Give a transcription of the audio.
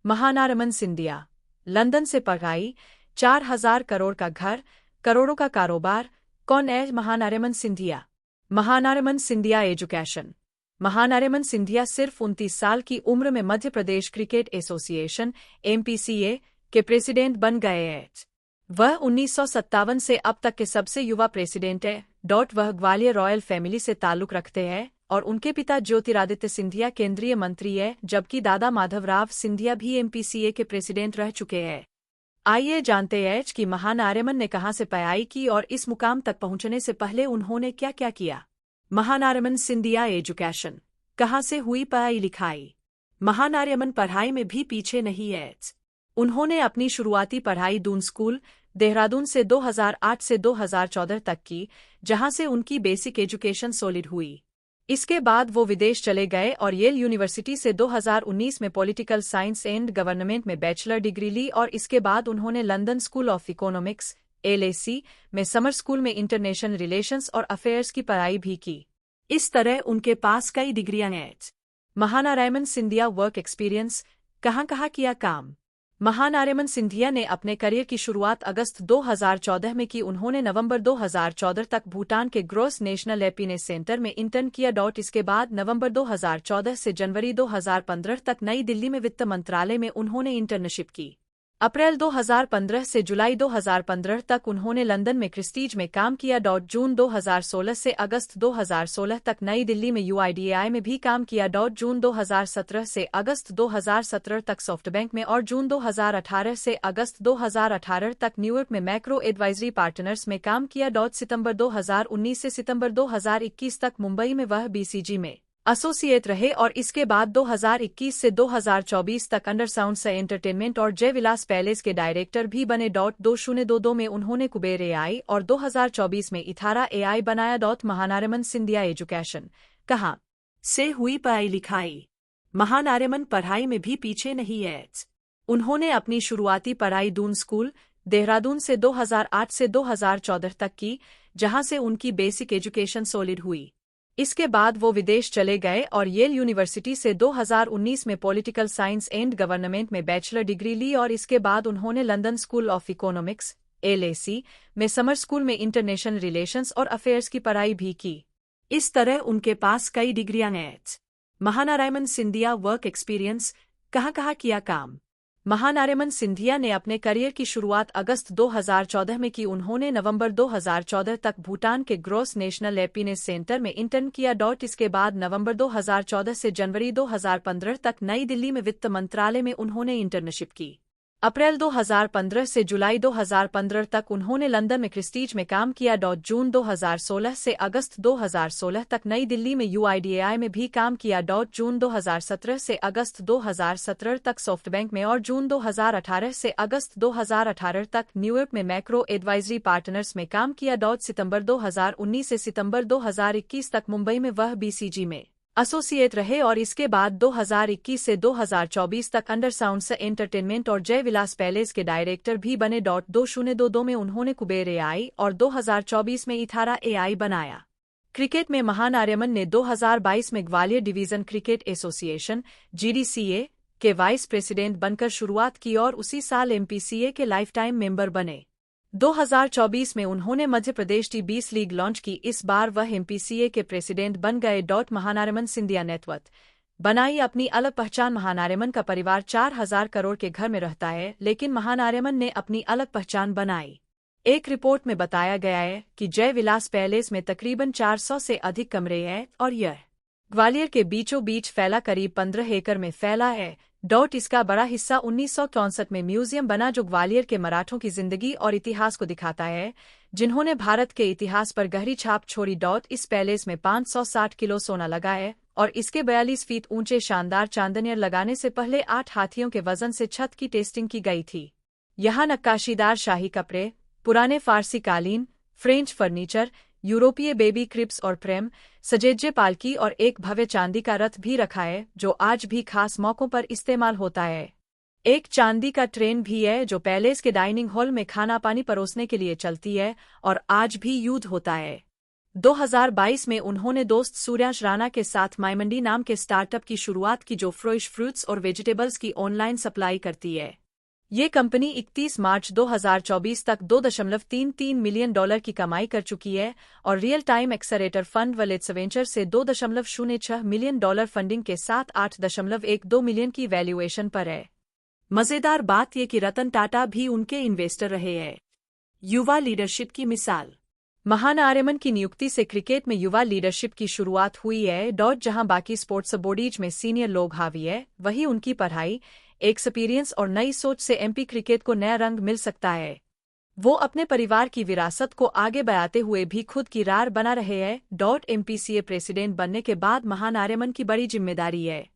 महानारमन Scindia, London से पढ़ाई, 4,000 करोड़ का घर, करोड़ों का कारोबार। कौन है महानारमन सिंधिया? महानारमन सिंधिया एजुकेशन। महानारमन सिंधिया सिर्फ 29 साल की उम्र में Madhya Pradesh cricket association (MPCA) के प्रेसिडेंट बन गए हैं। वह 1957 से अब तक के सबसे युवा प्रेसिडेंट है। वह ग्वालियर रॉयल फैमिली से ताल्लुक रखते हैं और उनके पिता ज्योतिरादित्य सिंधिया केंद्रीय मंत्री है, जबकि दादा माधवराव सिंधिया भी MPCA के प्रेसिडेंट रह चुके हैं। आइए जानते हैं कि महानारमन ने कहां से पढ़ाई की और इस मुकाम तक पहुंचने से पहले उन्होंने क्या क्या किया। महानारमन सिंधिया एजुकेशन। कहां से हुई पढ़ाई लिखाई? महानारमन पढ़ाई में भी पीछे नहीं है। उन्होंने अपनी शुरुआती पढ़ाई दून स्कूल, देहरादून से 2008 से 2014 तक की, जहां से उनकी बेसिक एजुकेशन सॉलिड हुई। इसके बाद वो विदेश चले गए और येल यूनिवर्सिटी से 2019 में पॉलिटिकल साइंस एंड गवर्नमेंट में बैचलर डिग्री ली और इसके बाद उन्होंने London school of economics (LSE) में समर स्कूल में इंटरनेशनल रिलेशंस और अफेयर्स की पढ़ाई भी की। इस तरह उनके पास कई डिग्रियां हैं। महानारमन सिंधिया वर्क एक्सपीरियंस। कहाँ किया काम? महानारमन सिंधिया ने अपने करियर की शुरुआत अगस्त 2014 में की। उन्होंने नवंबर 2014 तक भूटान के ग्रोस नेशनल हैप्पीनेस सेंटर में इंटर्न किया। इसके बाद नवंबर 2014 से जनवरी 2015 तक नई दिल्ली में वित्त मंत्रालय में उन्होंने इंटर्नशिप की। अप्रैल 2015 से जुलाई 2015 तक उन्होंने लंदन में क्रिस्टीज में काम किया। जून 2016 से अगस्त 2016 तक नई दिल्ली में UIDAI में भी काम किया। जून 2017 से अगस्त 2017 तक सॉफ्टबैंक में और जून 2018 से अगस्त 2018 तक न्यूयॉर्क में मैक्रो एडवाइजरी पार्टनर्स में काम किया। सितंबर 2019 से सितंबर 2021 तक मुंबई में वह BCG में एसोसिएट रहे और इसके बाद 2021 से 2024 तक अंडरसाउंड से एंटरटेनमेंट और जय विलास पैलेस के डायरेक्टर भी बने। 2022 में उन्होंने कुबेर AI और 2024 में इथारा AI बनाया। महानारमन सिंधिया एजुकेशन। कहाँ से हुई पढ़ाई लिखाई? महानारमन पढ़ाई में भी पीछे नहीं है। उन्होंने अपनी शुरुआती पढ़ाई दून स्कूल, देहरादून से 2008 से 2014 तक की, जहां से उनकी बेसिक एजुकेशन सॉलिड हुई। इसके बाद वो विदेश चले गए और येल यूनिवर्सिटी से 2019 में पॉलिटिकल साइंस एंड गवर्नमेंट में बैचलर डिग्री ली और इसके बाद उन्होंने London school of economics (LSE) में समर स्कूल में इंटरनेशनल रिलेशंस और अफेयर्स की पढ़ाई भी की। इस तरह उनके पास कई डिग्रियां हैं। महानारमन सिंधिया वर्क एक्सपीरियंस। कहाँ किया काम? महानारमन सिंधिया ने अपने करियर की शुरुआत अगस्त 2014 में की। उन्होंने नवंबर 2014 तक भूटान के ग्रोस नेशनल हैप्पीनेस सेंटर में इंटर्न किया। इसके बाद नवंबर 2014 से जनवरी 2015 तक नई दिल्ली में वित्त मंत्रालय में उन्होंने इंटर्नशिप की। अप्रैल 2015 से जुलाई 2015 तक उन्होंने लंदन में क्रिस्टीज में काम किया। जून 2016 से अगस्त 2016 तक नई दिल्ली में UIDAI में भी काम किया। जून 2017 से अगस्त 2017 तक सॉफ्टबैंक में और जून 2018 से अगस्त 2018 तक न्यूयॉर्क में मैक्रो एडवाइजरी पार्टनर्स में काम किया। सितंबर 2019 से सितंबर 2021 तक मुंबई में वह BCG में एसोसिएट रहे और इसके बाद 2021 से 2024 तक अंडरसाउंड से एंटरटेनमेंट और जय विलास पैलेस के डायरेक्टर भी बने। 2022 में उन्होंने कुबेर AI और 2024 में इथारा AI बनाया। क्रिकेट में महानारमन ने 2022 में Gwalior division cricket association (GDCA) के वाइस प्रेसिडेंट बनकर शुरुआत की और उसी साल MPCA के लाइफ टाइम मेंबर बने। 2024 में उन्होंने Madhya Pradesh T20 league launch की। इस बार वह MPCA के प्रेसिडेंट बन गए। महानारमन सिंधिया नेटवर्थ बनाई अपनी अलग पहचान। महानारमन का परिवार 4,000 करोड़ के घर में रहता है, लेकिन महानारमन ने अपनी अलग पहचान बनाई। एक रिपोर्ट में बताया गया है कि जय विलास पैलेस में तकरीबन 400 से अधिक कमरे हैं और यह ग्वालियर के बीचों बीच फैला करीब 15 एकड़ में फैला है। इसका बड़ा हिस्सा 1964 में म्यूजियम बना, जो ग्वालियर के मराठों की जिंदगी और इतिहास को दिखाता है, जिन्होंने भारत के इतिहास पर गहरी छाप छोड़ी। इस पैलेस में 560 किलो सोना लगा है और इसके 42 फीट ऊंचे शानदार चांदनियर लगाने से पहले 8 हाथियों के वजन से छत की टेस्टिंग की गई थी। यहाँ नक्काशीदार शाही कपड़े, पुराने फारसी कालीन, फ्रेंच फर्नीचर, यूरोपीय बेबी क्रिब्स और प्रेम सजेजे पालकी और एक भव्य चांदी का रथ भी रखा है, जो आज भी खास मौकों पर इस्तेमाल होता है। एक चांदी का ट्रेन भी है जो पैलेस के डाइनिंग हॉल में खाना पानी परोसने के लिए चलती है और आज भी यूज होता है। 2022 में उन्होंने दोस्त सूर्यांश राणा के साथ माईमंडी नाम के स्टार्टअप की शुरुआत की जो फ्रेश फ्रूट्स और वेजिटेबल्स की ऑनलाइन सप्लाई करती है। ये कंपनी 31 मार्च 2024 तक $2.33 मिलियन की कमाई कर चुकी है और रियल टाइम एक्सेलेरेटर फंड वलेट्स वेंचर से $2.06 मिलियन फंडिंग के साथ 8.12 मिलियन की वैल्यूएशन पर है। मजेदार बात यह कि रतन टाटा भी उनके इन्वेस्टर रहे हैं। युवा लीडरशिप की मिसाल। महानारेमन की नियुक्ति से क्रिकेट में युवा लीडरशिप की शुरुआत हुई है। जहां बाकी स्पोर्ट्स बॉडीज में सीनियर लोग हावी है, वहीं उनकी पढ़ाई, एक्सपीरियंस और नई सोच से एमपी क्रिकेट को नया रंग मिल सकता है। वो अपने परिवार की विरासत को आगे बढ़ाते हुए भी खुद की राह बना रहे हैं। एमपीसीए प्रेसिडेंट बनने के बाद महानारेमन की बड़ी जिम्मेदारी है।